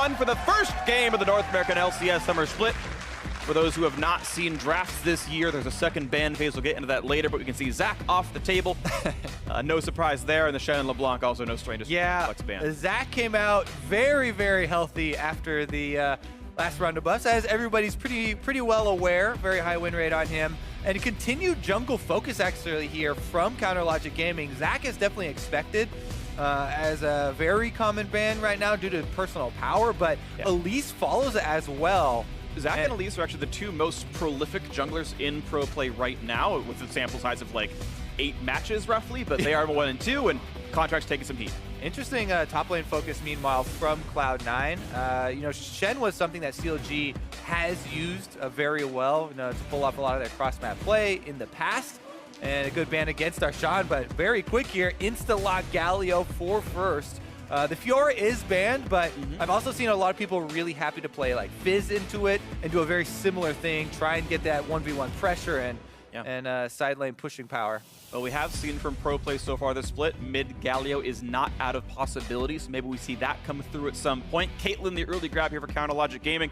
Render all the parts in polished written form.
1 for the first game of the North American LCS Summer Split. For those who have not seen drafts this year, there's a second ban phase. We'll get into that later, but we can see Zach off the table. No surprise there, and the Shannon LeBlanc also no stranger to Flex ban. Zach came out very, very healthy after the last round of buffs, as everybody's pretty well aware. Very high win rate on him. And continued jungle focus actually here from Counter Logic Gaming. Zach is definitely expected as a very common ban right now due to personal power, but Elise follows it as well. Zach and Elise are actually the two most prolific junglers in pro play right now, with a sample size of like 8 matches roughly, but they are 1 and 2, and Contract's taking some heat. Interesting top lane focus, meanwhile, from Cloud9. You know, Shen was something that CLG has used very well, you know, to pull off a lot of their cross-map play in the past, and a good ban against Arshan, but very quick here, insta-lock Galio for first. The Fiora is banned, but I've also seen a lot of people really happy to play like Fizz into it and do a very similar thing, try and get that 1v1 pressure and side lane pushing power. Well, we have seen from pro play so far this split, mid Galio is not out of possibility, so maybe we see that come through at some point. Caitlyn, the early grab here for Counter Logic Gaming.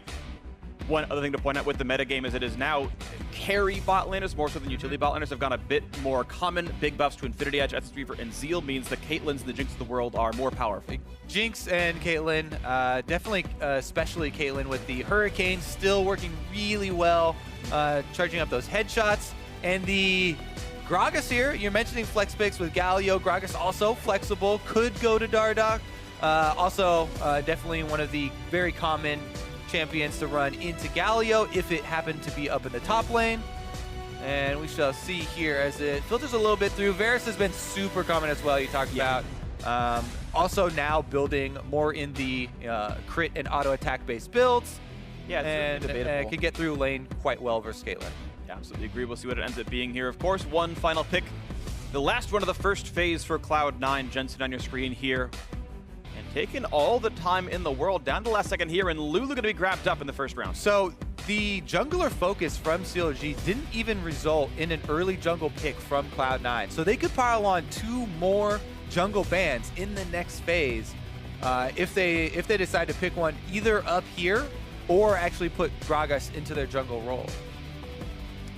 One other thing to point out with the metagame as it is now, carry bot laners, more so than utility bot laners, have gone a bit more common. Big buffs to Infinity Edge, Essence Reaver, and Zeal means the Caitlyn's and the Jinx of the world are more powerful. Jinx and Caitlyn, definitely, especially Caitlyn with the Hurricane, still working really well, charging up those headshots. And the Gragas here, you're mentioning flex picks with Galio. Gragas also flexible, could go to Dardoch. Also, definitely one of the very common champions to run into Galio if it happened to be up in the top lane. And we shall see here as it filters a little bit through. Varus has been super common as well, you talked about. Also now building more in the crit and auto attack based builds. Yeah, and can get through lane quite well versus Caitlyn. Yeah, absolutely agree. We'll see what it ends up being here. Of course, one final pick. The last one of the first phase for Cloud9. Jensen on your screen here. And taking all the time in the world down to the last second here, and Lulu going to be grabbed up in the first round. So the jungler focus from CLG didn't even result in an early jungle pick from Cloud9. So they could pile on 2 more jungle bans in the next phase if they decide to pick one either up here or actually put Gragas into their jungle role.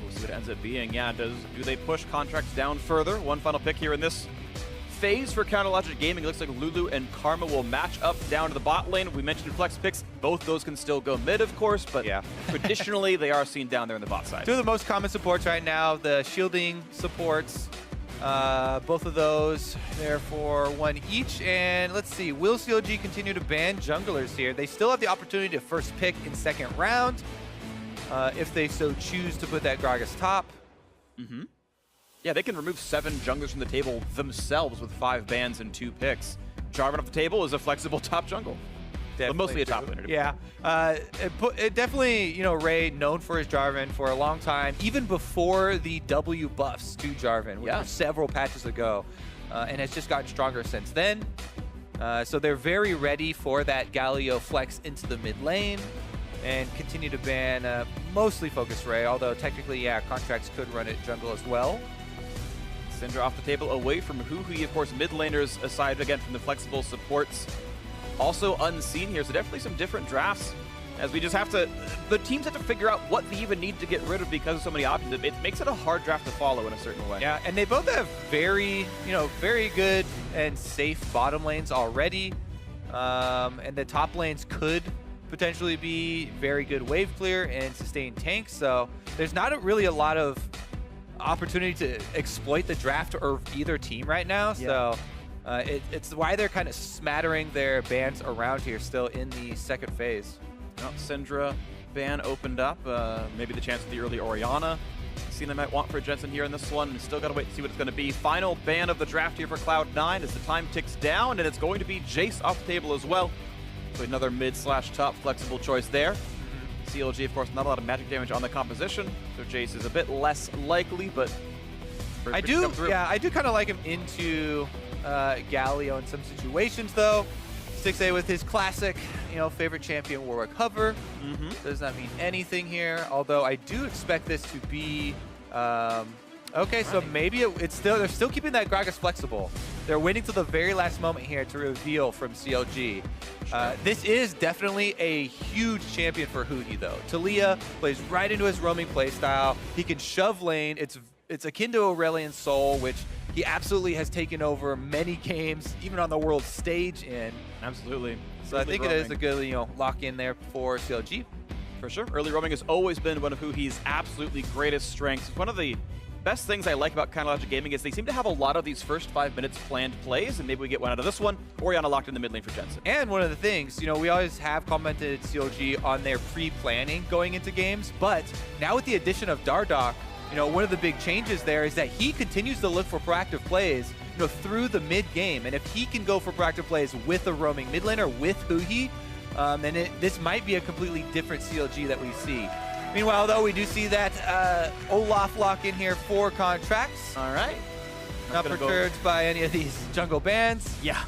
We'll see what it ends up being. Yeah, do they push Contracts down further? One final pick here in this phase for Counter Logic Gaming. It looks like Lulu and Karma will match up down to the bot lane. We mentioned flex picks. Both those can still go mid, of course, but traditionally they are seen down there in the bot side. 2 of the most common supports right now, the shielding supports. Both of those there for 1 each. And let's see, will CLG continue to ban junglers here? They still have the opportunity to first pick in second round if they so choose to put that Gragas top. Yeah, they can remove 7 junglers from the table themselves with 5 bans and 2 picks. Jarvan off the table is a flexible top jungle. But mostly a top laner. Yeah. It definitely, you know, Ray, known for his Jarvan for a long time, even before the W buffs to Jarvan, which were several patches ago, and has just gotten stronger since then. So they're very ready for that Galio flex into the mid lane and continue to ban mostly focus Ray, although technically, yeah, Contracts could run it jungle as well. Syndra off the table away from Huhi, of course, mid laners aside again from the flexible supports. Also unseen here, so definitely some different drafts as we just have to, the teams have to figure out what they even need to get rid of because of so many options. It makes it a hard draft to follow in a certain way. Yeah, and they both have very, you know, very good and safe bottom lanes already. And the top lanes could potentially be very good wave clear and sustain tanks, so there's not really a lot of opportunity to exploit the draft or either team right now. So it's why they're kind of smattering their bans around here still in the second phase. Well, Syndra ban opened up. Maybe the chance of the early Orianna scene they might want for Jensen here in this one. And still got to wait to see what it's going to be. Final ban of the draft here for Cloud9 as the time ticks down, and it's going to be Jace off the table as well. So another mid/top flexible choice there. CLG, of course, not a lot of magic damage on the composition, so Jace is a bit less likely, but I do kind of like him into Galio in some situations, though. 6A with his classic, you know, favorite champion Warwick hover. Does not mean anything here, although I do expect this to be okay. So maybe it's still, they're still keeping that Gragas flexible. they're waiting till the very last moment here to reveal from CLG. This is definitely a huge champion for Huhi, though. Talia plays right into his roaming playstyle. He can shove lane. It's akin to Aurelion Sol, which he absolutely has taken over many games, even on the world stage in. Absolutely. So I think it is a good, lock in there for CLG. For sure. Early roaming has always been one of Huhi's absolutely greatest strengths. It's one of the best things I like about Chronologic Gaming is they seem to have a lot of these first 5 minutes planned plays, and maybe we get one out of this one. Orianna locked in the mid lane for Jensen. And one of the things, we always have commented CLG on their pre-planning going into games, but now with the addition of Dardoch, one of the big changes there is that he continues to look for proactive plays, through the mid game. And if he can go for proactive plays with a roaming mid laner, with Huhi, then this might be a completely different CLG that we see. Meanwhile, though, we do see that Olaf lock in here for contracts. All right. Not perturbed by any of these jungle bans. Yeah.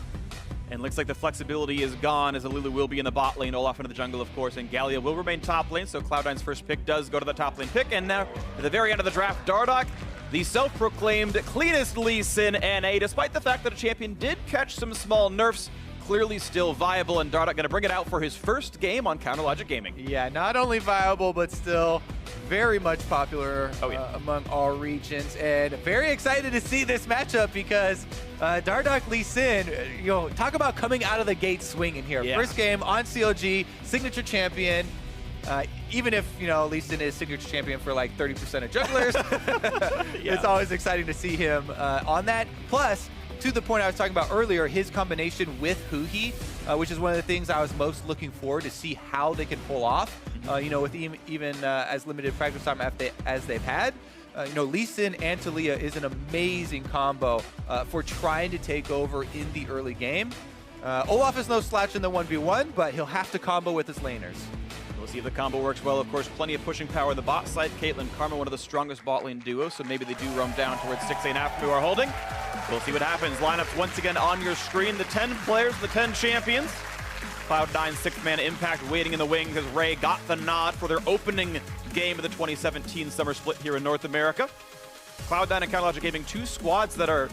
And looks like the flexibility is gone as Alulu will be in the bot lane, Olaf into the jungle, of course, and Gallia will remain top lane, so Cloud9's first pick does go to the top lane pick. And now, at the very end of the draft, Dardoch, the self-proclaimed cleanest Lee Sin NA, despite the fact that a champion did catch some small nerfs, clearly still viable, and Dardoch going to bring it out for his first game on Chronologic Gaming. Yeah, not only viable, but still very much popular among all regions, and very excited to see this matchup because Dardoch Lee Sin, talk about coming out of the gate swinging here. Yeah. First game on CLG, signature champion. Even if, Lee Sin is signature champion for like 30% of jugglers, it's always exciting to see him on that. Plus, to the point I was talking about earlier, his combination with Huhi, which is one of the things I was most looking forward to see how they can pull off, with even as limited practice time as they've had. Lee Sin and Talia is an amazing combo for trying to take over in the early game. Olaf is no slouch in the 1v1, but he'll have to combo with his laners. We'll see if the combo works well. Of course, plenty of pushing power on the bot side. Caitlyn, Karma, one of the strongest bot lane duos, so maybe they do roam down towards 6-8 after who are holding. We'll see what happens. Lineups once again on your screen. The 10 players, the 10 champions. Cloud9 6-man impact waiting in the wings as Ray got the nod for their opening game of the 2017 Summer Split here in North America. Cloud9 and Chronologic Gaming, two squads that are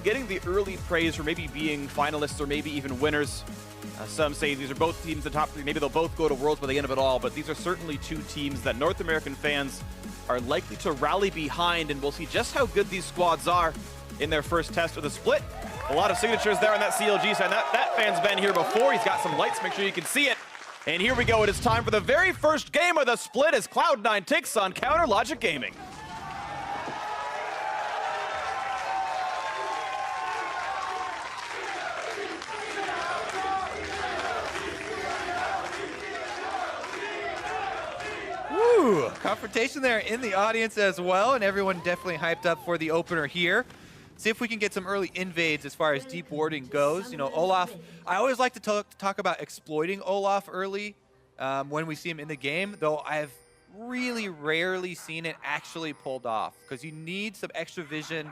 getting the early praise for maybe being finalists or maybe even winners. Some say these are both teams in the top three. Maybe they'll both go to Worlds by the end of it all, but these are certainly two teams that North American fans are likely to rally behind, and we'll see just how good these squads are in their first test of the split. A lot of signatures there on that CLG side. That fan's been here before. He's got some lights. Make sure you can see it. And here we go. It is time for the very first game of the split as Cloud9 takes on Chronologic Gaming. Confrontation there in the audience as well, and everyone definitely hyped up for the opener here. See if we can get some early invades as far as deep warding goes. Olaf, I always like to talk about exploiting Olaf early when we see him in the game, though I've really rarely seen it actually pulled off because you need some extra vision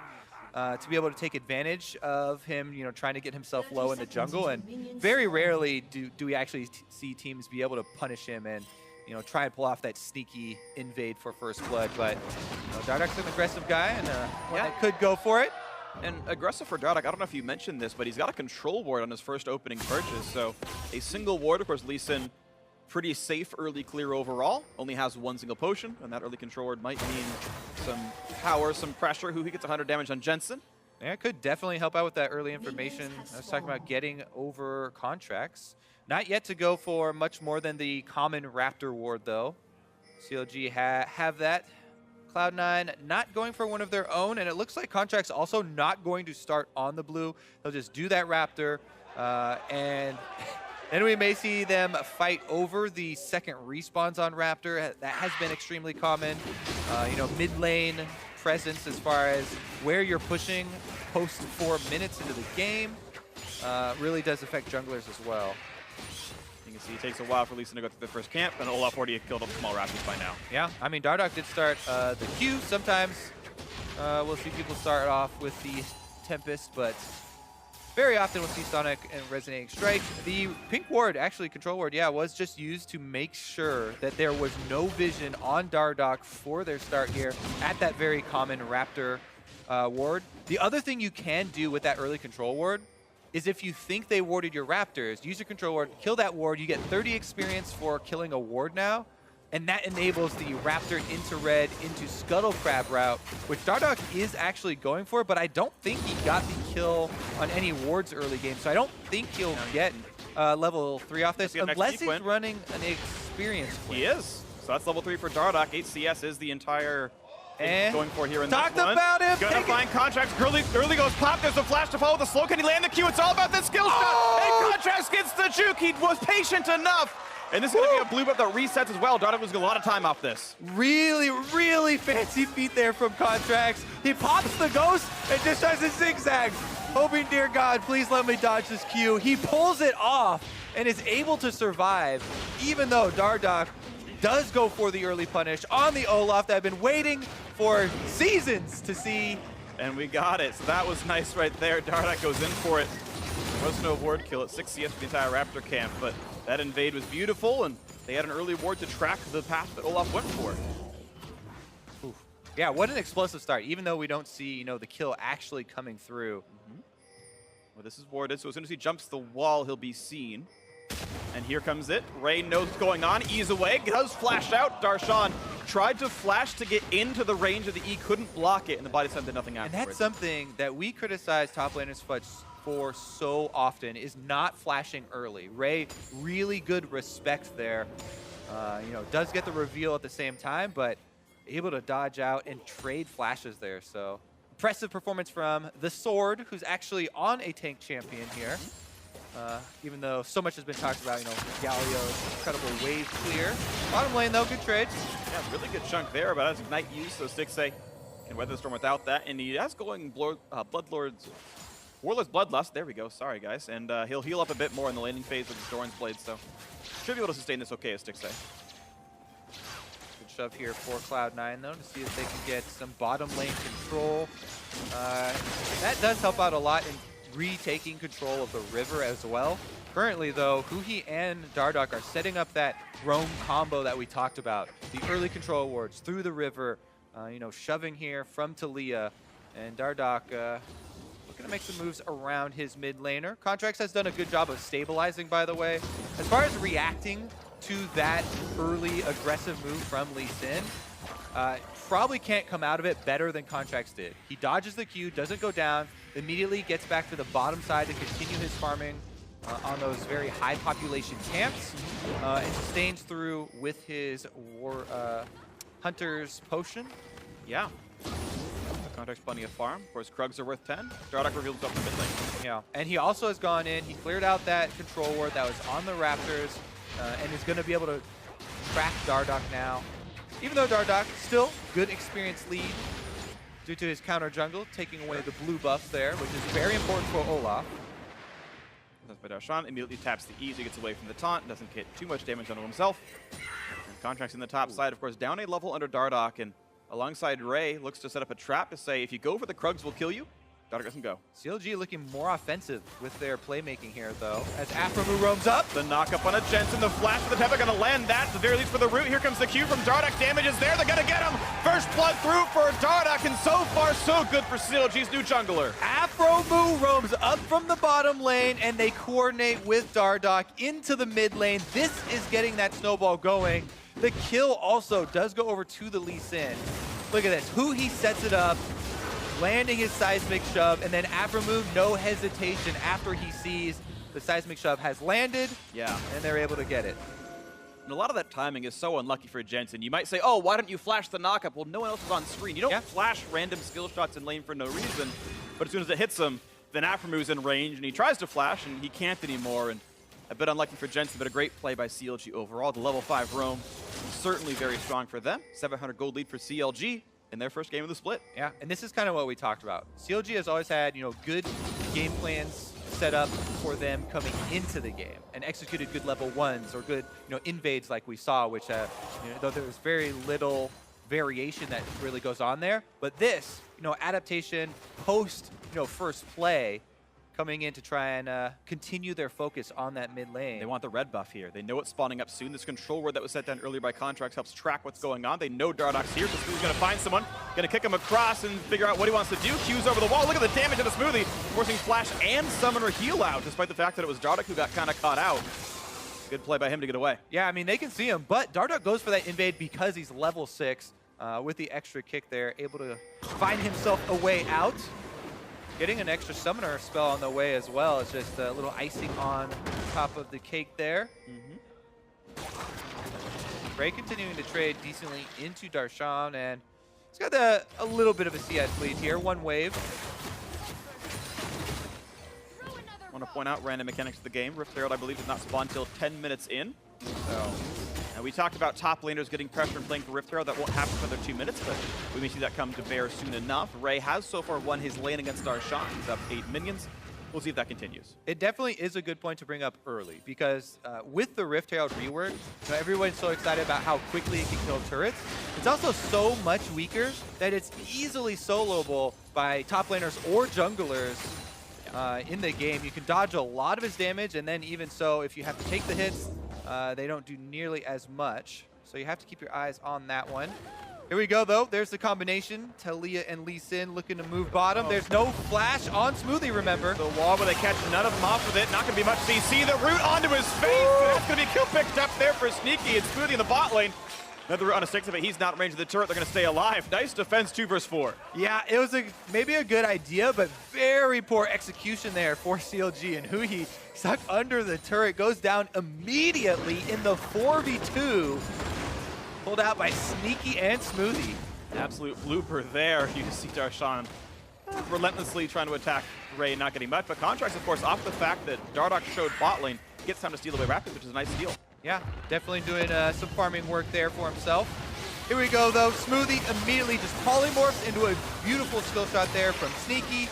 to be able to take advantage of him, trying to get himself low in the jungle, and very rarely do we actually see teams be able to punish him and try and pull off that sneaky invade for first blood. But Dardoch's an aggressive guy, and one that could go for it. And aggressive for Dardoch, I don't know if you mentioned this, but he's got a control ward on his first opening purchase. So a single ward, of course, Lee Sin, pretty safe early clear overall. Only has one single potion, and that early control ward might mean some power, some pressure. Who he gets 100 damage on Jensen. Yeah, it could definitely help out with that early information. I was talking about getting over contracts. Not yet to go for much more than the common Raptor ward, though. CLG have that. Cloud9 not going for one of their own, and it looks like Contract's also not going to start on the blue. They'll just do that Raptor, and then we may see them fight over the second respawns on Raptor. That has been extremely common. Mid lane presence as far as where you're pushing post 4 minutes into the game really does affect junglers as well. You can see it takes a while for Lee Sin to go through the first camp, and Olaf already killed off small Raptors by now. Yeah, I mean, Dardoch did start the Q. Sometimes we'll see people start off with the Tempest, but very often we'll see Sonic and Resonating Strike. The pink ward, actually control ward, was just used to make sure that there was no vision on Dardoch for their start here at that very common Raptor ward. The other thing you can do with that early control ward is if you think they warded your raptors, use your control ward, kill that ward, you get 30 experience for killing a ward now, and that enables the raptor into red, into scuttle crab route, which Dardoch is actually going for, but I don't think he got the kill on any wards early game, so I don't think he'll get level 3 off this, unless he's running an experience win. He is. So that's level 3 for Dardoch. HCS is the entire and going for here in talked this one. About him. Gonna find Contracts. Early goes pop. There's a flash to follow the slow. Can he land the Q? It's all about the skill shot. And Contracts gets the juke. He was patient enough. And this is going to be a blue buff that resets as well. Dardoch was a lot of time off this. Really, really fancy feat there from Contracts. He pops the ghost and just tries to zigzag, hoping, dear God, please let me dodge this Q. He pulls it off and is able to survive, even though Dardoch does go for the early punish on the Olaf that I've been waiting for seasons to see. And we got it. So that was nice right there. Dardoch goes in for it. There was no ward kill at 6 CS for the entire Raptor camp, but that invade was beautiful, and they had an early ward to track the path that Olaf went for. Oof. Yeah, what an explosive start, even though we don't see, the kill actually coming through. Well, this is warded, so as soon as he jumps the wall, he'll be seen. And here comes it. Ray knows what's going on. Ease away. Does flash out. Darshan tried to flash to get into the range of the E. Couldn't block it, and the body slam did nothing afterwards. And that's something that we criticize top laners for so often, is not flashing early. Ray, really good respect there. Does get the reveal at the same time, but able to dodge out and trade flashes there. So impressive performance from the Sword, who's actually on a tank champion here. Even though so much has been talked about, Galio's incredible wave clear. Bottom lane, though, good trade. Yeah, really good chunk there, but that's Ignite use, so Stixxay can weather the storm without that. And he has going Warlord's Bloodlust. There we go. Sorry, guys. And he'll heal up a bit more in the landing phase with his Doran's Blade, so should be able to sustain this okay as Stixxay. Good shove here for Cloud9, though, to see if they can get some bottom lane control. That does help out a lot in retaking control of the river as well. Currently, though, Huhi and Dardoch are setting up that roam combo that we talked about. The early control wards through the river, shoving here from Talia, and Dardoch looking to make some moves around his mid laner. Contracts has done a good job of stabilizing, by the way. As far as reacting to that early aggressive move from Lee Sin, probably can't come out of it better than Contracts did. He dodges the Q, doesn't go down, immediately gets back to the bottom side to continue his farming on those very high population camps, and sustains through with his Hunter's Potion. Yeah. Contract's plenty of farm. Of course, Krugs are worth 10. Dardoch reveals himself in mid lane. Yeah, and he also has gone in, he cleared out that control ward that was on the Raptors, and is going to be able to track Dardoch now. Even though Dardoch, still good experience lead due to his counter jungle, taking away the blue buff there, which is very important for Olaf. That's by Darshan. Immediately taps the E, so he gets away from the taunt. Doesn't get too much damage onto himself. And Contract's in the top side, of course, down a level under Dardoch, and alongside Ray, looks to set up a trap to say, if you go for the Krugs, we'll kill you. Dardoch doesn't go. CLG looking more offensive with their playmaking here, though, as Afromu roams up. The knock up on a Jensen, the flash for the Peppa, gonna land that, at the very least for the root. Here comes the Q from Dardoch, damage is there, they're gonna get him! First blood through for Dardoch, and so far so good for CLG's new jungler. Afromu roams up from the bottom lane, and they coordinate with Dardoch into the mid lane. This is getting that snowball going. The kill also does go over to the Lee Sin. Look at this, He sets it up, landing his seismic shove, and then Afromu, no hesitation after he sees the seismic shove has landed. Yeah. And they're able to get it. And a lot of that timing is so unlucky for Jensen. You might say, oh, why don't you flash the knockup? Well, no one else is on screen. You don't flash random skill shots in lane for no reason, but as soon as it hits him, then Afromu's in range, and he tries to flash, and he can't anymore. And a bit unlucky for Jensen, but a great play by CLG overall. The level 5 roam, certainly very strong for them. 700 gold lead for CLG in their first game of the split. Yeah, and this is kind of what we talked about. CLG has always had, good game plans set up for them coming into the game and executed good level 1s or good, invades like we saw, which, though there was very little variation that really goes on there. But this, adaptation post, first play, coming in to try and continue their focus on that mid lane. They want the red buff here. They know it's spawning up soon. This control word that was set down earlier by Contracts helps track what's going on. They know Dardock's here, so Smoothie's going to find someone, going to kick him across and figure out what he wants to do. Q's over the wall. Look at the damage of the Smoothie, forcing Flash and Summoner heal out, despite the fact that it was Dardock who got kind of caught out. Good play by him to get away. Yeah, I mean, they can see him, but Dardock goes for that invade because he's level 6 with the extra kick there, able to find himself a way out. Getting an extra Summoner spell on the way as well. It's just a little icing on top of the cake there. Ray continuing to trade decently into Darshan, and he's got a little bit of a CS lead here. One wave. I want to point out random mechanics of the game. Rift Herald, I believe, did not spawn until 10 minutes in. So, we talked about top laners getting pressure and playing for Rift Herald. That won't happen for another 2 minutes, but we may see that come to bear soon enough. Ray has so far won his lane against Darshan. He's up 8 minions. We'll see if that continues. It definitely is a good point to bring up early because with the Rift Herald rework, everyone's so excited about how quickly it can kill turrets. It's also so much weaker that it's easily soloable by top laners or junglers in the game. You can dodge a lot of his damage, and then even so, if you have to take the hits, they don't do nearly as much. So you have to keep your eyes on that one. Here we go, though. There's the combination. Taliyah and Lee Sin looking to move bottom. There's no flash on Smoothie, remember. The wall where they catch none of them off with it. Not going to be much CC. The root onto his face. That's going to be kill picked up there for Sneaky. It's Smoothie in the bot lane. Another root on a 6 of it. He's not in range of the turret. They're going to stay alive. Nice defense, 2 versus 4. Yeah, it was maybe a good idea, but very poor execution there for CLG. And Huhi stuck under the turret, goes down immediately in the 4v2. Pulled out by Sneaky and Smoothie. Absolute blooper there. You see Darshan relentlessly trying to attack Ray, not getting much. But Contracts, of course, off the fact that Dardock showed bot lane, gets time to steal away rapid, which is a nice steal. Yeah, definitely doing some farming work there for himself. Here we go, though. Smoothie immediately just polymorphs into a beautiful skill shot there from Sneaky.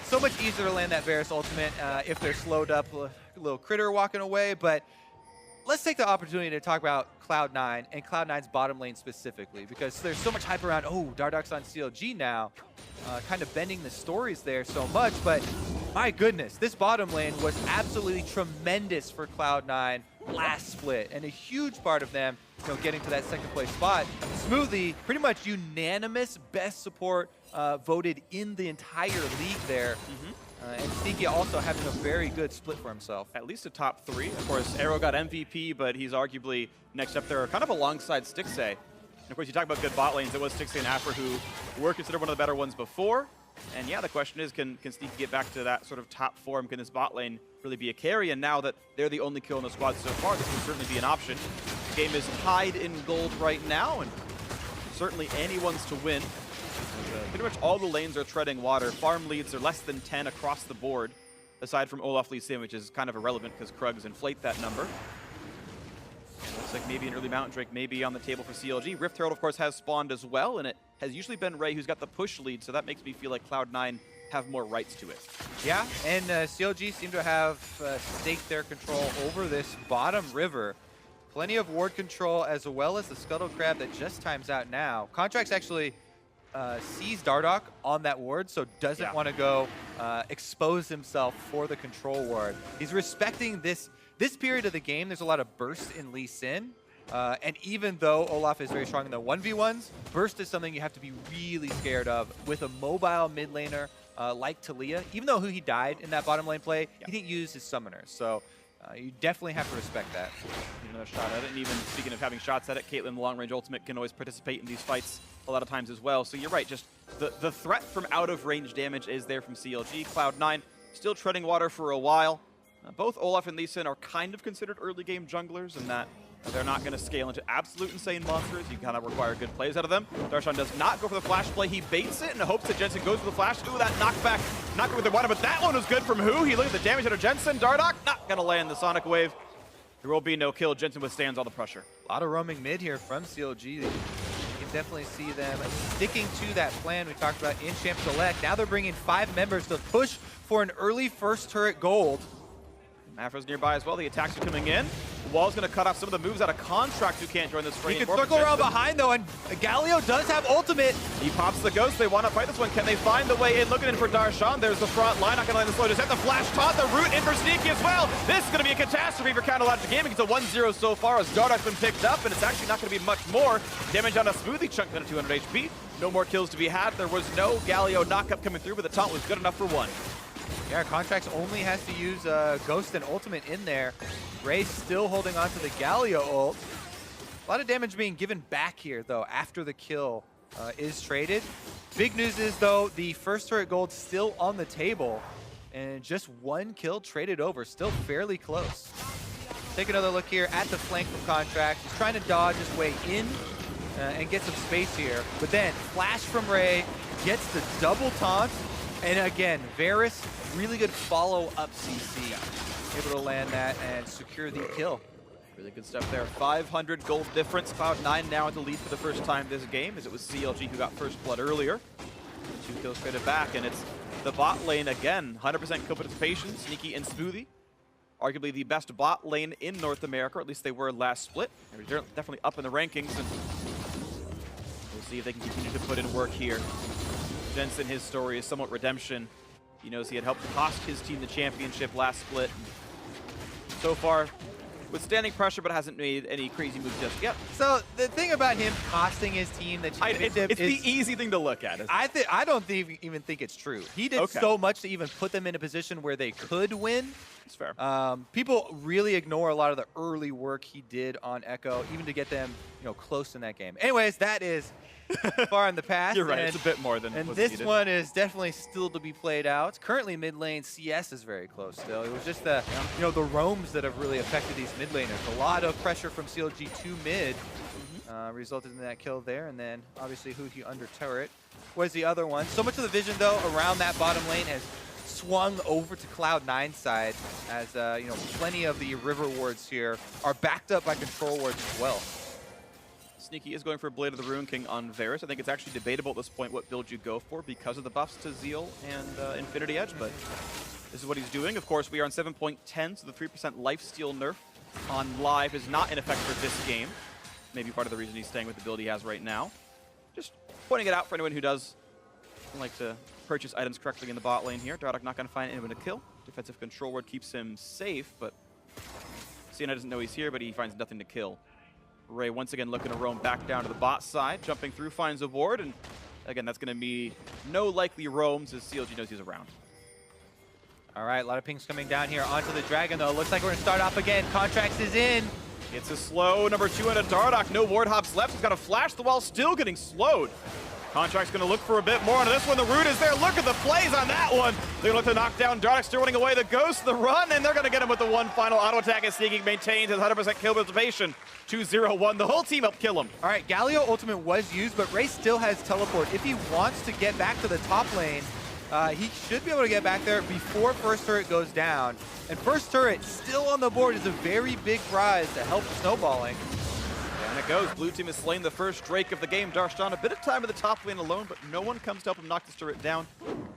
So much easier to land that Varus ultimate if they're slowed up, a little critter walking away. But let's take the opportunity to talk about Cloud9 and Cloud9's bottom lane specifically, because there's so much hype around, oh, Dardock's on CLG now, kind of bending the stories there so much. But my goodness, this bottom lane was absolutely tremendous for Cloud9 last split, and a huge part of them getting to that second place spot. Smoothie, pretty much unanimous best support voted in the entire league there. And Sneaky also having a very good split for himself. At least a top 3. Of course, Arrow got MVP, but he's arguably next up there, kind of alongside Stixxay. And of course, you talk about good bot lanes. It was Stixxay and Afra who were considered one of the better ones before. And yeah, the question is, can Sneaky get back to that sort of top form? Can this bot lane really be a carry? And now that they're the only kill in the squad so far, this can certainly be an option. The game is tied in gold right now, and certainly anyone's to win. Pretty much all the lanes are treading water. Farm leads are less than 10 across the board, aside from Olaf Lee Sin, which is kind of irrelevant because Krugs inflate that number. And looks like maybe an early Mountain Drake may be on the table for CLG. Rift Herald, of course, has spawned as well, and it has usually been Ray who's got the push lead, so that makes me feel like Cloud9 have more rights to it. Yeah, and CLG seem to have staked their control over this bottom river. Plenty of ward control, as well as the Scuttle Crab that just times out now. Contracts actually sees Dardock on that ward, so doesn't want to go expose himself for the control ward. He's respecting this period of the game. There's a lot of burst in Lee Sin, and even though Olaf is very strong in the 1v1s, burst is something you have to be really scared of with a mobile mid laner like Taliyah. Even though he died in that bottom lane play, he didn't use his summoners, so you definitely have to respect that. Another shot at it, and even speaking of having shots at it, Caitlyn, the long-range ultimate, can always participate in these fights a lot of times as well. So you're right, just the threat from out-of-range damage is there from CLG. Cloud9 still treading water for a while. Both Olaf and Lee Sin are kind of considered early-game junglers in that they're not going to scale into absolute insane monsters. You kind of require good plays out of them. Darshan does not go for the flash play. He baits it and hopes that Jensen goes for the flash. Ooh, that knockback. Not good with the water, but that one was good from who? He looked at the damage out of Jensen. Dardock not going to land the Sonic Wave. There will be no kill. Jensen withstands all the pressure. A lot of roaming mid here from CLG. You can definitely see them sticking to that plan we talked about in Champ Select. Now they're bringing 5 members to push for an early first turret gold. Afra's nearby as well. The attacks are coming in. wall's going to cut off some of the moves out of Contract, who can't join this fray He can anymore. circle around behind, though, and Galio does have ultimate. He pops the ghost. They want to fight this one. Can they find the way in? Looking in for Darshan. There's the front line. Not going to land the slow. Just have the flash taunt. The root in for Sneaky as well. This is going to be a catastrophe for Counterlogic Gaming. It's a 1-0 so far as Dardark's been picked up, and it's actually not going to be much more damage on a Smoothie chunk than a 200 HP. No more kills to be had. There was no Galio knockup coming through, but the taunt was good enough for one. Yeah, Contracts only has to use Ghost and Ultimate in there. Ray's still holding on to the Galio ult. A lot of damage being given back here, though, after the kill is traded. Big news is, though, the first turret gold still on the table, and just one kill traded over, still fairly close. Take another look here at the flank from Contract. He's trying to dodge his way in and get some space here, but then flash from Ray, gets the double taunt, and again, Varus, really good follow-up CC. Able to land that and secure the kill. Really good stuff there. 500 gold difference. Cloud9 now in the lead for the first time this game, as it was CLG who got first blood earlier. 2 kills traded back, and it's the bot lane again. 100% co-participation, Sneaky and Smoothie. Arguably the best bot lane in North America, or at least they were last split. They're definitely up in the rankings, and we'll see if they can continue to put in work here. Jensen, his story is somewhat redemption. He knows he had helped cost his team the championship last split. So far, withstanding pressure, but hasn't made any crazy moves just yet. So the thing about him costing his team the championship it's the easy thing to look at. I don't even think it's true. He did so much to even put them in a position where they could win. It's fair. People really ignore a lot of the early work he did on Echo, even to get them, close in that game. Anyways, that is far in the past. You're right. It's a bit more than. And was this needed. one is definitely still to be played out. Currently, mid lane CS is very close still. It was just the the roams that have really affected these mid laners. A lot of pressure from CLG to mid resulted in that kill there, and then obviously Huhi under turret was the other one. So much of the vision though around that bottom lane has swung over to Cloud9's side, as plenty of the river wards here are backed up by control wards as well. Sneaky is going for Blade of the Ruin King on Varus. I think it's actually debatable at this point what build you go for because of the buffs to Zeal and Infinity Edge, but this is what he's doing. Of course, we are on 7.10, so the 3% lifesteal nerf on live is not in effect for this game. Maybe part of the reason he's staying with the build he has right now. Just pointing it out for anyone who does like to purchase items correctly in the bot lane here. Dardark not going to find anyone to kill. Defensive control ward keeps him safe, but Sienna doesn't know he's here, but he finds nothing to kill. Ray once again looking to roam back down to the bot side, jumping through, finds a ward, and again, that's going to be no likely roams as CLG knows he's around. All right, a lot of pings coming down here onto the Dragon, though. Looks like we're going to start off again. Contracts is in. It's a slow number 2 into Dardark. No ward hops left. He's got to flash the wall, still getting slowed. Contract's going to look for a bit more on this one. The root is there. Look at the plays on that one. They're going to look to knock down Dardark, still running away. The Ghost, the run, and they're going to get him with the one final auto attack as Sneaky maintains his 100% kill participation. 2-0-1. The whole team helped kill him. All right, Galio ultimate was used, but Ray still has teleport. If he wants to get back to the top lane, he should be able to get back there before first turret goes down. And first turret still on the board is a very big prize to help snowballing. And it goes. Blue team has slain the first Drake of the game. Darshan, a bit of time in the top lane alone, but no one comes to help him knock this turret down.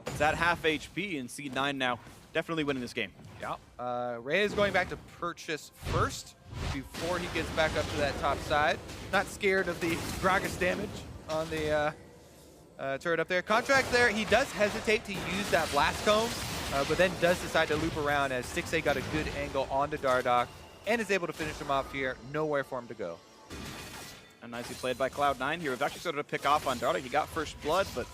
It's at half HP, and C9 now definitely winning this game. Yeah. Ray is going back to purchase first before he gets back up to that top side. Not scared of the Gragas damage on the turret up there. Contract there, he does hesitate to use that blast cone, but then does decide to loop around as Stixxay got a good angle onto Dardark and is able to finish him off here. Nowhere for him to go. And nicely played by Cloud9 here. We've actually started to pick off on Dardark. He got first blood, but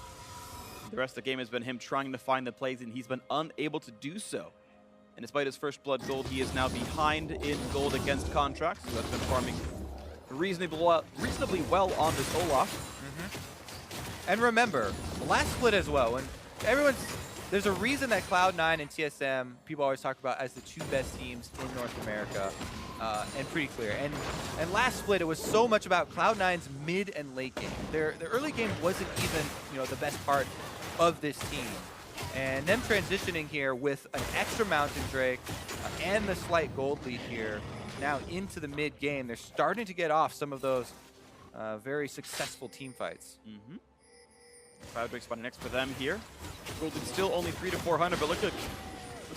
the rest of the game has been him trying to find the plays, and he's been unable to do so. And despite his first blood gold, he is now behind in gold against Contracts, so that's been farming reasonably well on this Olaf. And remember, the last split as well, when there's a reason that Cloud9 and TSM, people always talk about as the 2 best teams in North America, and pretty clear. And last split, it was so much about Cloud9's mid and late game. Their early game wasn't even, the best part of this team. And them transitioning here with an extra Mountain Drake and the slight gold lead here, now into the mid game, they're starting to get off some of those very successful team fights. Cloud Drake spawning next for them here. Gold lead still only 300 to 400, but look at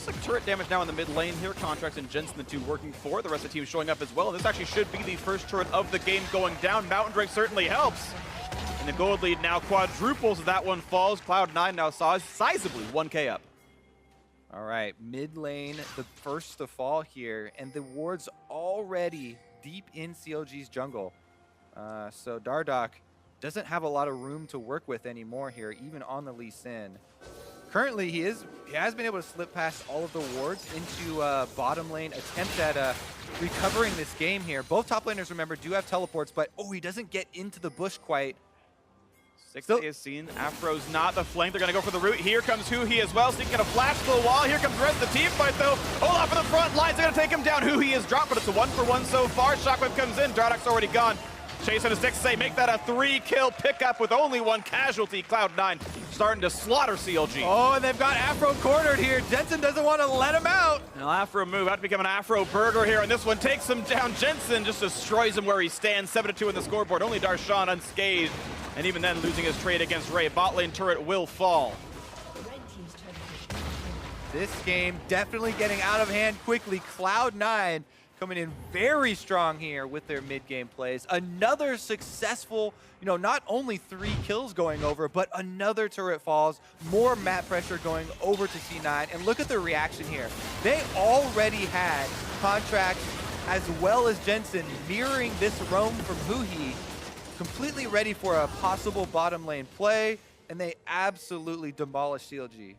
looks like turret damage now in the mid lane here. Contracts and Jensen, the two working for. The rest of the team showing up as well. And this actually should be the first turret of the game going down. Mountain Drake certainly helps. And the gold lead now quadruples as that one falls. Cloud9 now sizably 1K up. All right, mid lane, the first to fall here, and the ward's already deep in CLG's jungle. So Dardoch doesn't have a lot of room to work with anymore here, even on the Lee Sin. Currently, he has been able to slip past all of the wards into bottom lane, attempt at recovering this game here. Both top laners, remember, do have teleports, but he doesn't get into the bush quite. 6A is seen. Afro's not the flank. They're going to go for the root. Here comes Huhi as well. Sneaking a flash to the wall. Here comes the rest of the team fight, though. Olaf in the front lines. They're going to take him down. Huhi is dropped, but it's a 1-for-1 so far. Shockwave comes in. Dardoch's already gone. Chase on a 6A. Make that a 3-kill pickup with only one casualty. Cloud9 starting to slaughter CLG. Oh, and they've got Afro cornered here. Jensen doesn't want to let him out. Now Afro move out to become an Afro burger here, and this one takes him down. Jensen just destroys him where he stands. 7-2 in the scoreboard. Only Darshan unscathed. And even then, losing his trade against Ray. Bot lane turret will fall. This game definitely getting out of hand quickly. Cloud9 coming in very strong here with their mid-game plays. Another successful, not only 3 kills going over, but another turret falls, more map pressure going over to C9. And look at the reaction here. They already had Contracts as well as Jensen mirroring this roam from Huhi, completely ready for a possible bottom lane play, and they absolutely demolished CLG.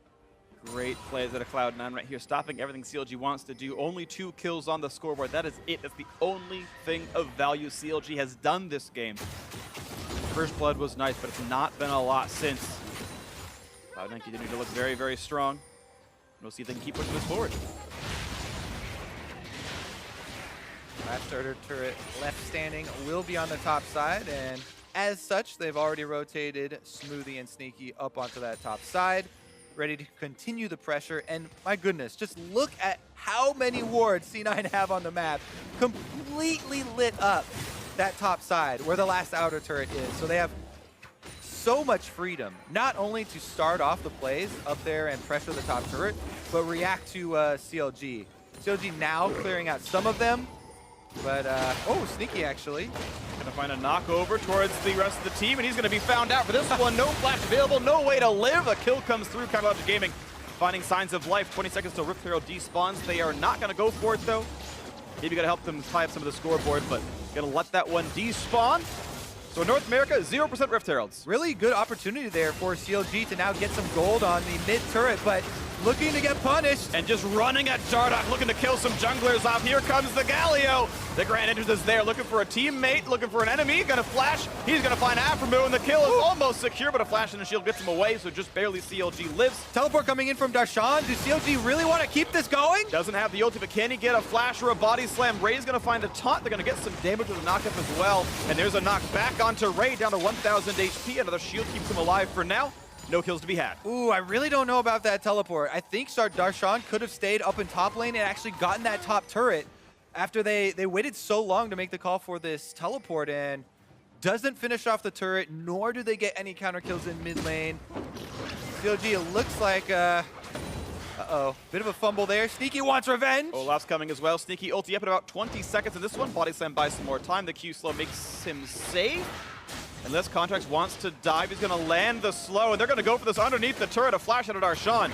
Great plays out of Cloud9 right here, stopping everything CLG wants to do. Only 2 kills on the scoreboard. That is it. That's the only thing of value CLG has done this game. First blood was nice, but it's not been a lot since. Cloud9 continue to look very, very strong. We'll see if they can keep pushing this forward. Last starter turret left standing will be on the top side, and as such, they've already rotated Smoothie and Sneaky up onto that top side, ready to continue the pressure. And my goodness, just look at how many wards C9 have on the map. Completely lit up that top side where the last outer turret is. So they have so much freedom, not only to start off the plays up there and pressure the top turret, but react to CLG. CLG now clearing out some of them. But, Sneaky actually. Gonna find a knock over towards the rest of the team, and he's gonna be found out for this one. No flash available, no way to live. A kill comes through, Cardiologic Gaming finding signs of life. 20 seconds till Rift Herald despawns. They are not gonna go for it though. Maybe gotta help them tie up some of the scoreboard, but gonna let that one despawn. So in North America, 0% Rift Heralds. Really good opportunity there for CLG to now get some gold on the mid turret, but looking to get punished. And just running at Dardoch, looking to kill some junglers off. Here comes the Galio. The Grand Entrance is there, looking for a teammate, looking for an enemy. Gonna flash. He's gonna find Aframu, and the kill is almost secure, but a flash and a shield gets him away, so just barely CLG lives. Teleport coming in from Darshan. Do CLG really want to keep this going? Doesn't have the ulti, but can he get a flash or a body slam? Ray's gonna find a taunt. They're gonna get some damage with a knockup as well. And there's a knock back onto Ray, down to 1,000 HP. Another shield keeps him alive for now. No kills to be had. Ooh, I really don't know about that teleport. I think Darshan could have stayed up in top lane and actually gotten that top turret after they waited so long to make the call for this teleport, and doesn't finish off the turret, nor do they get any counter kills in mid lane. CLG, it looks like, bit of a fumble there. Sneaky wants revenge. Olaf's coming as well. Sneaky ulti up in about 20 seconds in this one. Body slam buys some more time. The Q slow makes him safe. Unless Contracts wants to dive, he's going to land the slow, and they're going to go for this underneath the turret. A flash out of Darshan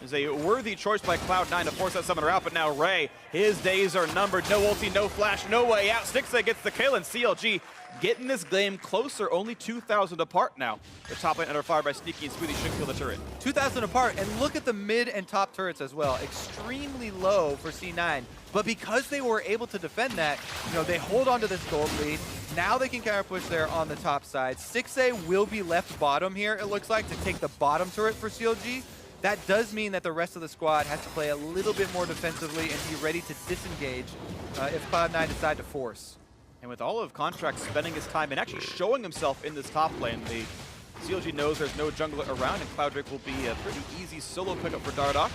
is a worthy choice by Cloud9 to force that summoner out, but now Ray, his days are numbered. No ulti, no flash, no way out. Stixay gets the kill, and CLG getting this game closer, only 2,000 apart now. The top lane under fire by Sneaky, and Smoothie should kill the turret. 2,000 apart, and look at the mid and top turrets as well. Extremely low for C9, but because they were able to defend that, they hold on to this gold lead. Now they can counter push there on the top side. 6A will be left bottom here, it looks like, to take the bottom turret for CLG. That does mean that the rest of the squad has to play a little bit more defensively and be ready to disengage if Cloud9 decide to force. And with all of Contracts spending his time and actually showing himself in this top lane, the CLG knows there's no jungler around, and Cloud Drake will be a pretty easy solo pickup for Dardoch.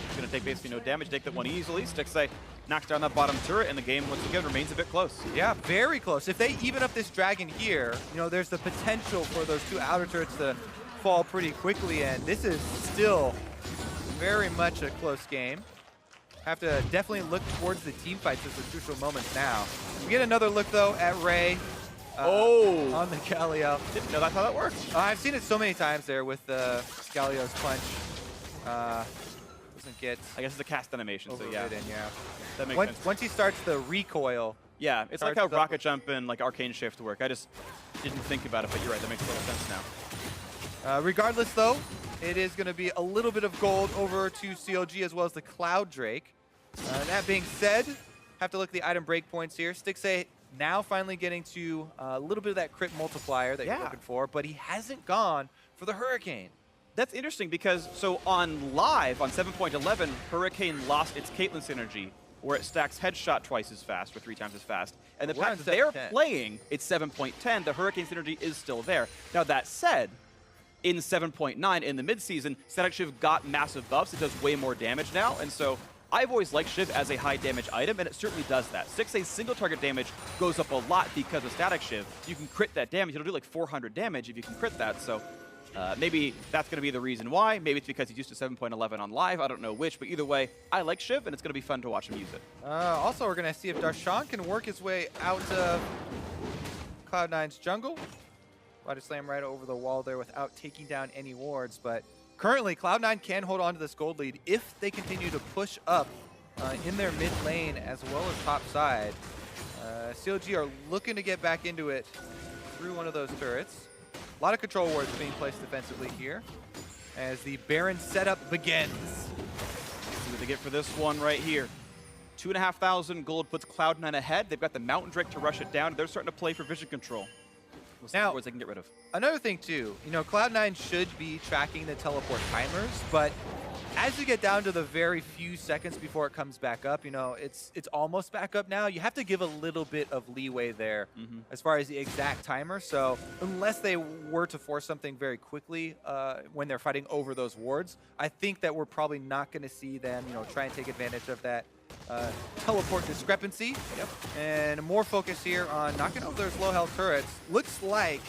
He's going to take basically no damage, take that one easily. Stixay knocks down that bottom turret, and the game once again remains a bit close. Yeah, very close. If they even up this dragon here, there's the potential for those 2 outer turrets to fall pretty quickly, and this is still very much a close game. Have to definitely look towards the team fights as the crucial moments now. We get another look, though, at Ray. On the Galio. Didn't know that's how that works. I've seen it so many times there with the Galio's punch. Doesn't get... I guess it's a cast animation, so yeah. Yeah. That makes sense. Once he starts the recoil... Yeah, it's like how Rocket Jump and like Arcane Shift work. I just didn't think about it, but you're right. That makes a lot of sense now. Regardless, though, it is going to be a little bit of gold over to CLG as well as the Cloud Drake. That being said, have to look at the item breakpoints here. Stixay now finally getting to a little bit of that crit multiplier that you're looking for, but he hasn't gone for the Hurricane. That's interesting because, so on live, on 7.11, Hurricane lost its Caitlyn synergy, where it stacks headshot twice as fast, or 3 times as fast. And the fact that they're playing, it's 7.10, the Hurricane synergy is still there. Now that said, in 7.9, in the mid-season, Static Shiv got massive buffs. It does way more damage now, and so I've always liked Shiv as a high damage item, and it certainly does that. 6A single target damage goes up a lot because of Static Shiv. You can crit that damage. It'll do like 400 damage if you can crit that, so maybe that's going to be the reason why. Maybe it's because he's used to 7.11 on live. I don't know which, but either way, I like Shiv, and it's going to be fun to watch him use it. Also, we're going to see if Darshan can work his way out of Cloud9's jungle. Body slam right over the wall there without taking down any wards, but currently Cloud9 can hold on to this gold lead if they continue to push up in their mid lane as well as top side. CLG are looking to get back into it through one of those turrets. A lot of control wards being placed defensively here as the Baron setup begins. See what they get for this one right here. 2,500 gold puts Cloud9 ahead. They've got the Mountain Drake to rush it down. They're starting to play for vision control. We'll see what wards they can get rid of. Another thing too, you know, Cloud9 should be tracking the teleport timers, but as you get down to the very few seconds before it comes back up, you know, it's almost back up now. You have to give a little bit of leeway there as far as the exact timer. So unless they were to force something very quickly when they're fighting over those wards, I think that we're probably not going to see them, you know, try and take advantage of that teleport discrepancy. And more focus here on knocking over those low health turrets. Looks like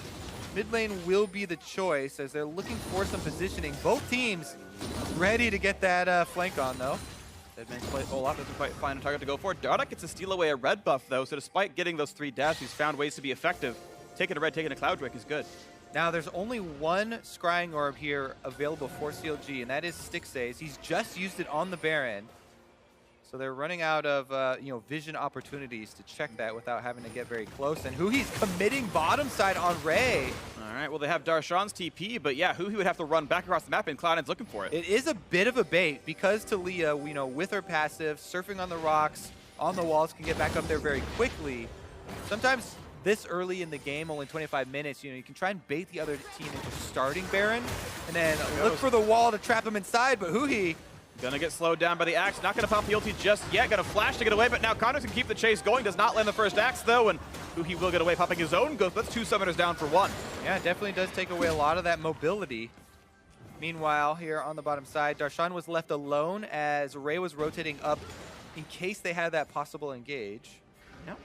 mid lane will be the choice as they're looking for some positioning. Both teams ready to get that flank on, though. Deadman's play Olaf doesn't quite find a target to go for. Dardoch gets to steal away a red buff, though, so despite getting those 3 deaths, he's found ways to be effective. Taking a red, taking a Cloud Drake is good. Now, there's only one Scrying Orb here available for CLG, and that is Stixay's. He's just used it on the Baron. So they're running out of you know, vision opportunities to check that without having to get very close. And Huhi's committing bottom side on Ray. All right, well, they have Darshan's TP, but yeah, Huhi would have to run back across the map, and Cloud9's looking for it. It is a bit of a bait because Talia, you know, with her passive, surfing on the rocks, on the walls, can get back up there very quickly. Sometimes this early in the game, only 25 minutes, you know, you can try and bait the other team into starting Baron, and then look for the wall to trap him inside, but Huhi gonna get slowed down by the axe. Not gonna pop the ulti just yet. Gonna flash to get away, but now Connor's can keep the chase going. Does not land the first axe, though, and Huhi will get away, popping his own ghost. That's 2 summoners down for 1. Yeah, it definitely does take away a lot of that mobility. Meanwhile, here on the bottom side, Darshan was left alone as Ray was rotating up in case they had that possible engage. Yep.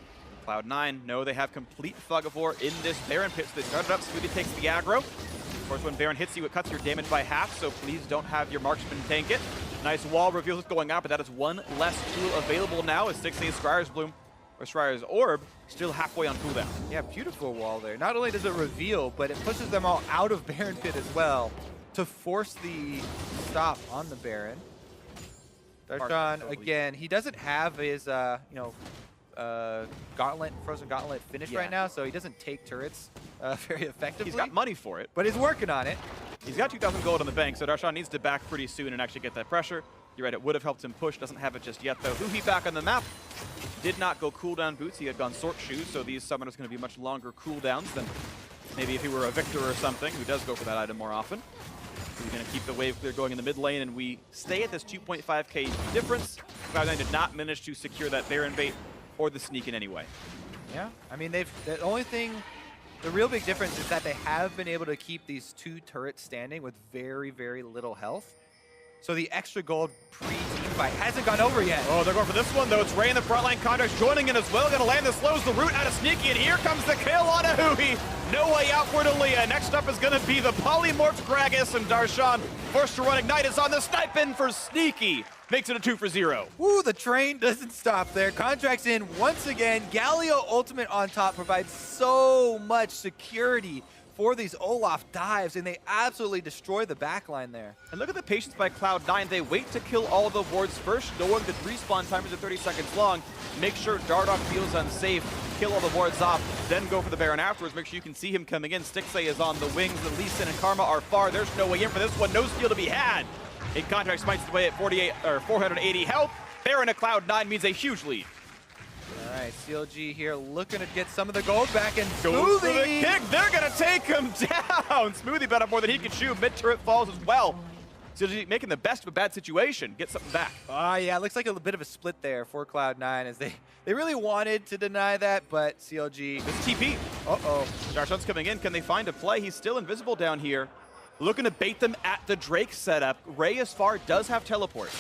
Cloud9 know they have complete Fog of War in this Baron pit, so they started up. Smoothie takes the aggro. Of course, when Baron hits you, it cuts your damage by half, so please don't have your marksman tank it. Nice wall reveals what's going on, but that is one less tool available now as 6A Scryer's Bloom, or Scryer's Orb, still halfway on cooldown. Yeah, beautiful wall there. Not only does it reveal, but it pushes them all out of Baron Pit as well to force the stop on the Baron. Darshan, again, he doesn't have his, you know, gauntlet, frozen gauntlet finished right now, so he doesn't take turrets very effectively. He's got money for it. But he's working on it. He's got 2,000 gold on the bank, so Darshan needs to back pretty soon and actually get that pressure. You're right, it would have helped him push. Doesn't have it just yet, though. Huhi back on the map. Did not go cooldown boots. He had gone Sword Shoes, so these summoners going to be much longer cooldowns than maybe if he were a Victor or something, who does go for that item more often. He's going to keep the wave clear going in the mid lane, and we stay at this 2.5k difference. Cloud9 did not manage to secure that Baron bait or the sneak in any way. Yeah, I mean, the only thing, the real big difference is that they have been able to keep these 2 turrets standing with very, very little health. So the extra gold pre-team fight hasn't gone over yet. Oh, they're going for this one, though. It's Ray in the front line. Condar's joining in as well. Going to land the slows the root out of Sneaky, and here comes the kill on a Huhi. No way out for Talia. Next up is going to be the polymorphed Gragas, and Darshan Forced to run Ignite is on the snipe in for Sneaky. Makes it a 2 for 0. Ooh, the train doesn't stop there. Contracts in once again. Galio ultimate on top provides so much security for these Olaf dives, and they absolutely destroy the backline there. And look at the patience by Cloud9. They wait to kill all the wards first, knowing that respawn timers are 30 seconds long. Make sure Dardoch feels unsafe, kill all the wards off, then go for the Baron afterwards. Make sure you can see him coming in. Stixay is on the wings. The Lee Sin and Karma are far. There's no way in for this one. No steal to be had. A Contract smites away at 480 health. Baron at Cloud9 means a huge lead. All right, CLG here looking to get some of the gold back, and Goes for the Smoothie. kick. They're going to take him down. Smoothie bet up more than he can shoot. Mid-turret falls as well. CLG making the best of a bad situation. Get something back. Yeah, it looks like a bit of a split there for Cloud9 as they really wanted to deny that, but CLG. This is TP. Uh-oh. Darshan's coming in. Can they find a play? He's still invisible down here. Looking to bait them at the Drake setup. Ray as far does have teleport.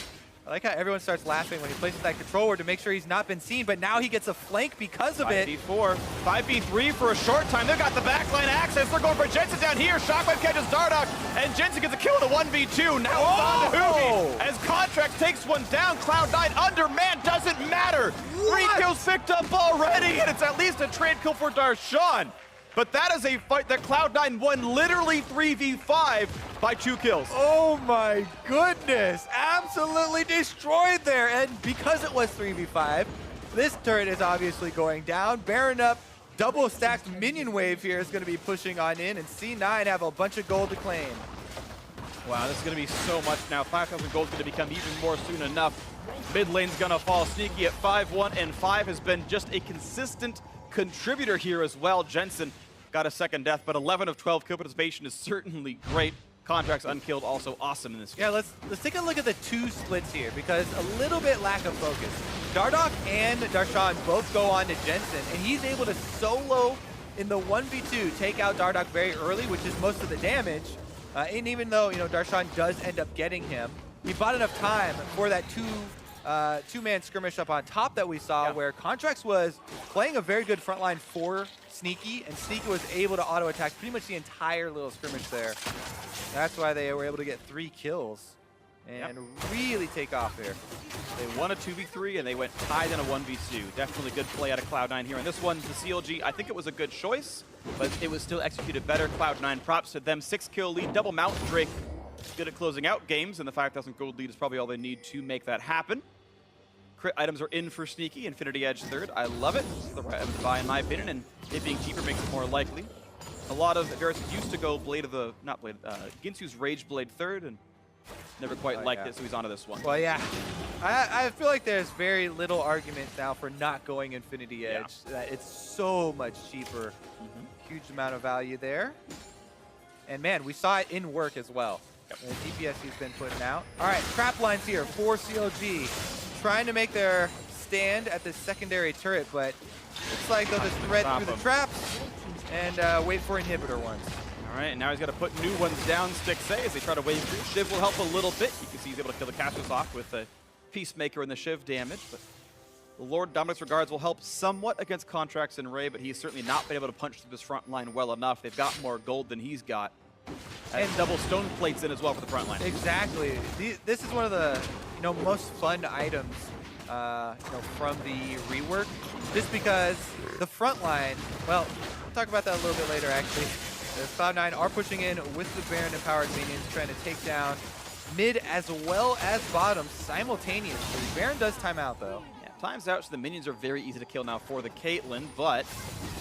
I like how everyone starts laughing when he places that control ward to make sure he's not been seen, but now he gets a flank because of it. 5v4, 5v3 for a short time. They've got the backline access. They're going for Jensen down here. Shockwave catches Dardoch, and Jensen gets a kill in the 1v2. Now it's on to Hugi as Contract takes one down. Cloud9 undermanned, doesn't matter. Three kills picked up already, and it's at least a trade kill for Darshan. But that is a fight that Cloud9 won literally 3v5 by 2 kills. Oh my goodness, absolutely destroyed there. And because it was 3v5, this turret is obviously going down. Baron up, double stacked minion wave here is going to be pushing on in, and C9 have a bunch of gold to claim. Wow, this is going to be so much now. 5,000 gold is going to become even more soon enough. Mid lane's going to fall. Sneaky at 5-1, and 5 has been just a consistent contributor here as well. Jensen got a second death, but 11 of 12 kill participation is certainly great. Contracts unkilled, also awesome in this game. Yeah, let's take a look at the two splits here, because a little bit lack of focus. Dardoch and Darshan both go on to Jensen, and he's able to solo in the 1v2 take out Dardoch very early, which is most of the damage. And even though, Darshan does end up getting him, he bought enough time for that two-man skirmish up on top that we saw, where Contracts was playing a very good frontline for Sneaky, and Sneaky was able to auto-attack pretty much the entire little skirmish there. That's why they were able to get 3 kills and really take off here. They won a 2v3 and they went tied in a 1v2. Definitely good play out of Cloud9 here. And this one, the CLG, I think it was a good choice, but it was still executed better. Cloud9 props to them. 6-kill lead, double mount Drake. Good at closing out games, and the 5,000 gold lead is probably all they need to make that happen. Crit items are in for Sneaky. Infinity Edge third. I love it. It's the right item to buy, in my opinion, and it being cheaper makes it more likely. A lot of Varus used to go Ginsu's Rage Blade third, and never quite liked it, so he's onto this one. Well, yeah. I feel like there's very little argument now for not going Infinity Edge. It's so much cheaper. Huge amount of value there. And man, we saw it in work as well. The DPS he's been putting out. All right, trap lines here for CLG. Trying to make their stand at the secondary turret, but looks like they'll just thread through the traps and wait for inhibitor ones. All right, and now he's got to put new ones down. Stixay as they try to wave through. Shiv will help a little bit. You can see he's able to kill the casters off with the Peacemaker and the Shiv damage, but the Lord Dominic's Regards will help somewhat against Contracts and Ray, but he's certainly not been able to punch through this front line well enough. They've got more gold than he's got. And double stone plates in as well for the front line. Exactly. This is one of the most fun items from the rework, just because the front line, well, we'll talk about that a little bit later actually. The Cloud9 are pushing in with the Baron empowered minions, trying to take down mid as well as bottom simultaneously. Baron does time out though. Times out, so the minions are very easy to kill now for the Caitlyn, but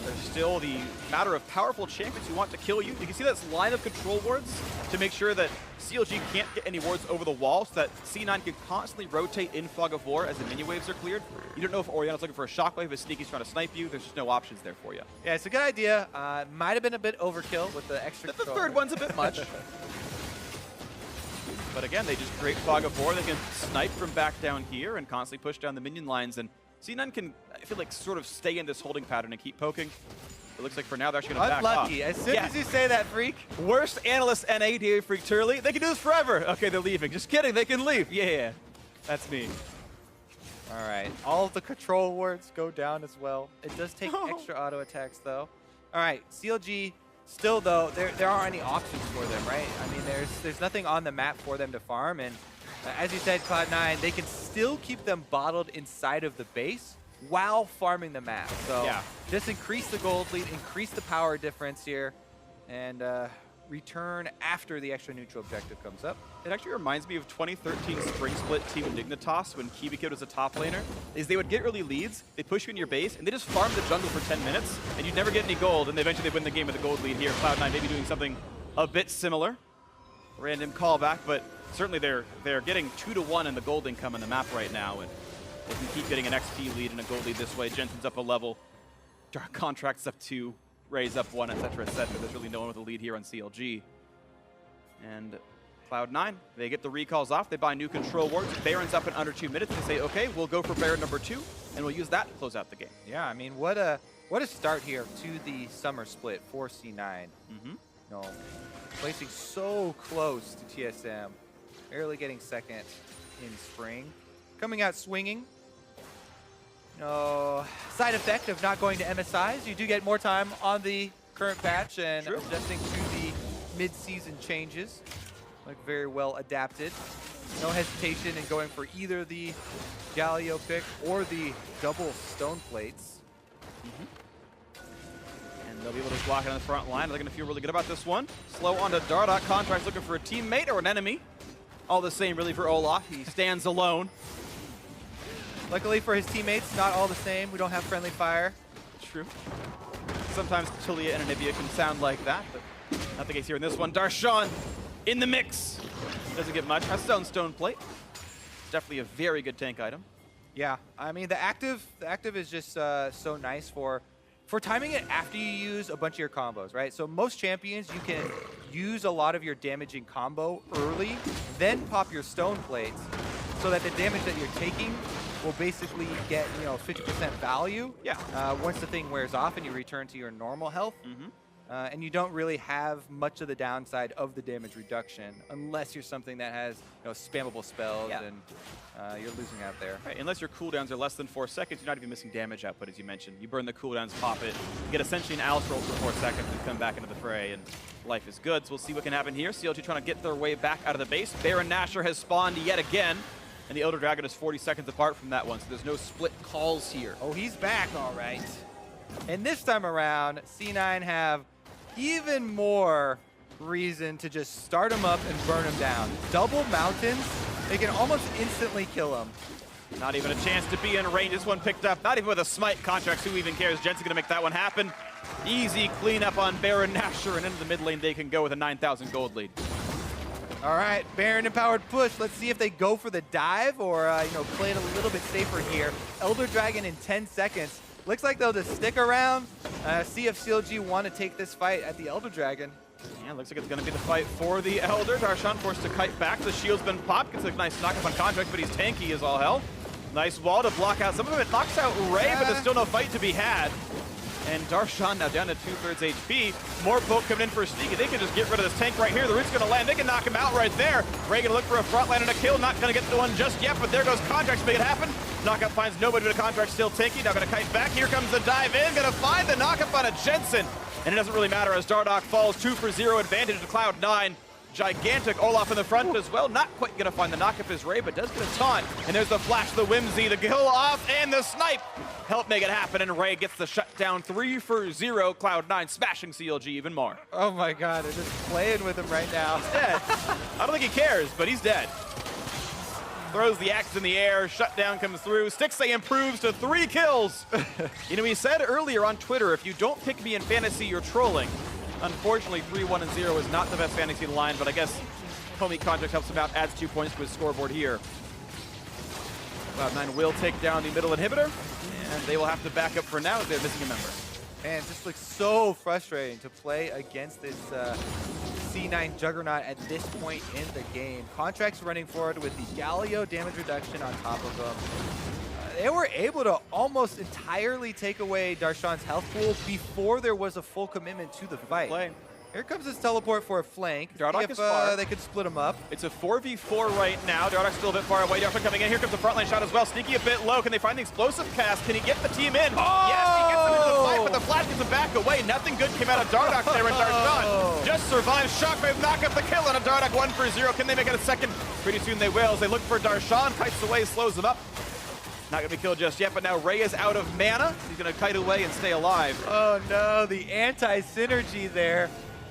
there's still the matter of powerful champions who want to kill you. You can see that's line of control wards to make sure that CLG can't get any wards over the wall, so that C9 can constantly rotate in Fog of War as the minion waves are cleared. You don't know if Oriana's looking for a shockwave, if Sneaky's trying to snipe you. There's just no options there for you. Yeah, it's a good idea. Might have been a bit overkill with the extra The third one's a bit much. But again, they just create Fog of War. They can snipe from back down here and constantly push down the minion lines. And C9 can, I feel like, sort of stay in this holding pattern and keep poking. It looks like for now they're actually going to back off. Unlucky. As soon as you say that, Freak. Worst analyst NA, DA Freak Turley. They can do this forever. Okay, they're leaving. Just kidding. They can leave. Yeah, that's me. All right. All of the control wards go down as well. It does take extra auto attacks, though. All right. CLG Still, though, there aren't any options for them, right? I mean, there's nothing on the map for them to farm, and as you said, Cloud9, they can still keep them bottled inside of the base while farming the map. So yeah, just increase the gold lead, increase the power difference here, and return after the extra neutral objective comes up. It actually reminds me of 2013 Spring Split Team Dignitas when KiwiKid was a top laner. Is they would get early leads, they push you in your base, and they just farm the jungle for 10 minutes, and you'd never get any gold, and eventually they win the game with a gold lead here. Cloud9 maybe doing something a bit similar. Random callback, but certainly they're getting 2-1 in the gold income on the map right now, and they can keep getting an XP lead and a gold lead this way. Jensen's up a level, Dark Contract's up 2. Raise up 1, etc., etc. There's really no one with a lead here on CLG. And Cloud9, they get the recalls off. They buy new control wards. Baron's up in under 2 minutes. They say, okay, we'll go for Baron number 2, and we'll use that to close out the game. Yeah, I mean, what a start here to the summer split for C9. Mm-hmm. No, placing so close to TSM, barely getting second in spring. Coming out swinging. No side effect of not going to MSIs. You do get more time on the current patch and adjusting to the mid-season changes. Like very well adapted. No hesitation in going for either the Galio pick or the double stone plates. And they'll be able to block it on the front line. They're going to feel really good about this one. Slow onto Dardoch. Contract's looking for a teammate or an enemy. All the same really for Olaf. He stands alone. Luckily for his teammates, not all the same. We don't have friendly fire. True. Sometimes Tilia and Anivia can sound like that, but not the case here in this one. Darshan in the mix. Doesn't get much. Has stone plate. It's definitely a very good tank item. Yeah, I mean the active is just so nice for timing it after you use a bunch of your combos, right? So most champions you can use a lot of your damaging combo early, then pop your stone plates, so that the damage that you're taking will basically get 50% value. Yeah. Once the thing wears off and you return to your normal health. And you don't really have much of the downside of the damage reduction unless you're something that has spammable spells and you're losing out there. Right, unless your cooldowns are less than 4 seconds, you're not even missing damage output, as you mentioned. You burn the cooldowns, pop it, you get essentially an Alice roll for 4 seconds and come back into the fray, and life is good. So we'll see what can happen here. CLG trying to get their way back out of the base. Baron Nashor has spawned yet again. And the Elder Dragon is 40 seconds apart from that one, so there's no split calls here. Oh, he's back, all right. And this time around, C9 have even more reason to just start him up and burn him down. Double mountains, they can almost instantly kill him. Not even a chance to be in range. This one picked up, not even with a smite contract. Who even cares? Jensen's going to make that one happen. Easy cleanup on Baron Nashor, and into the mid lane they can go with a 9,000 gold lead. All right, Baron empowered push. Let's see if they go for the dive or play it a little bit safer here. Elder Dragon in 10 seconds. Looks like they'll just stick around, see if CLG want to take this fight at the Elder Dragon. Yeah, looks like it's going to be the fight for the Elder. Darshan forced to kite back. The shield's been popped. Gets a nice knock up on Contract, but he's tanky as all hell. Nice wall to block out some of it. Knocks out Ray, but there's still no fight to be had. And Darshan now down to 2/3 HP. More poke coming in for Sneaky. They can just get rid of this tank right here. The root's going to land. They can knock him out right there. Ray going to look for a front line and a kill. Not going to get the one just yet, but there goes Contract to make it happen. Knockup finds nobody, but a Contract still tanky. Now going to kite back. Here comes the dive in. Going to find the knockup on a Jensen. And it doesn't really matter as Dardoch falls 2 for 0 advantage to Cloud9. Gigantic Olaf in the front as well. Not quite going to find the knockup as Ray, but does get a taunt. And there's the flash, the whimsy, the kill off, and the snipe. Help make it happen, and Ray gets the shutdown 3 for 0. Cloud9 smashing CLG even more. Oh my god, they're just playing with him right now. He's dead. I don't think he cares, but he's dead. Throws the axe in the air, shutdown comes through. Stixxay improves to 3 kills. We said earlier on Twitter, if you don't pick me in fantasy, you're trolling. Unfortunately, 3-1 and 0 is not the best fantasy line, but I guess homie Contract helps him out, adds 2 points to his scoreboard here. Cloud9 will take down the middle inhibitor, and they will have to back up for now as they're missing a member. Man, it just looks so frustrating to play against this C9 Juggernaut at this point in the game. Contract's running forward with the Galio damage reduction on top of them. They were able to almost entirely take away Darshan's health pool before there was a full commitment to the fight. Here comes his teleport for a flank. Dardoch is far. They could split him up. It's a 4v4 right now. Dardoch's still a bit far away. Darshan coming in. Here comes the frontline shot as well. Sneaky a bit low. Can they find the explosive cast? Can he get the team in? Oh! Yes, he gets into the fight, but the flash gets him back away. Nothing good came out of Dardoch there, and Darshan just survives. Shockwave knock up the kill on a Dardoch 1 for 0. Can they make it a second? Pretty soon they will as they look for Darshan. Kites away, slows him up. Not gonna be killed just yet, but now Ray is out of mana. He's gonna kite away and stay alive. Oh no, the anti-synergy there.